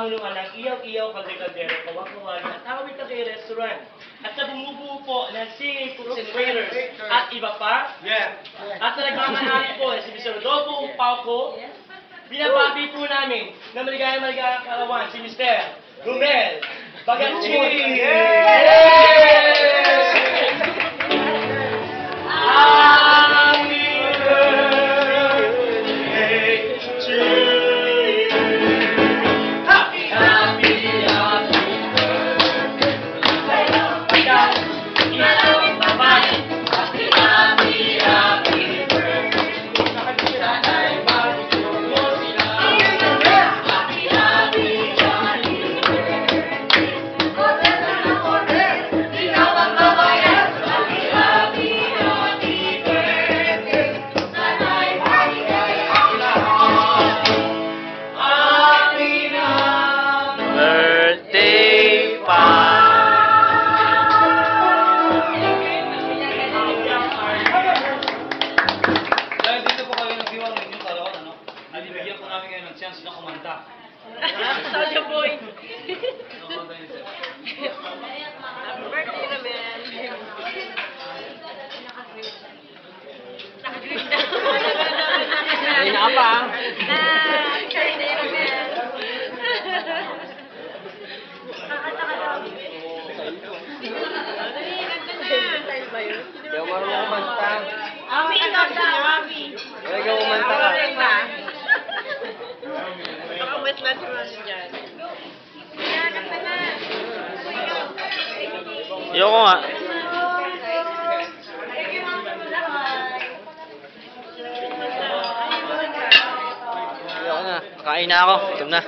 pamunuan ng Iyaw-Iyaw Kaldero Kawak-Kawali at Hawit Tagay Restaurant at sa bumubuo po ng Singing Cooks and Waiters at iba pa. At sa nagmamanali po si Mr. Rodolfo Upauco, binabati po namin na maligayang karawan si Mr. Romel Bagatchini. Bibigyan po namin kayo ng chance na kumanta. Soldier Boy. Happy birthday naman. Naka-green na. Ay, naka pa. Happy birthday naman. Kakanta ka daw. Style ba yun? Hindi ako marunong kumanta. Ami, ikaw daw, Ami. Ikaw kumanta ka. Baka mas natural dyan. Kailangan ka na. Ayoko nga. Ayoko na. Kain na ako. Gutom na.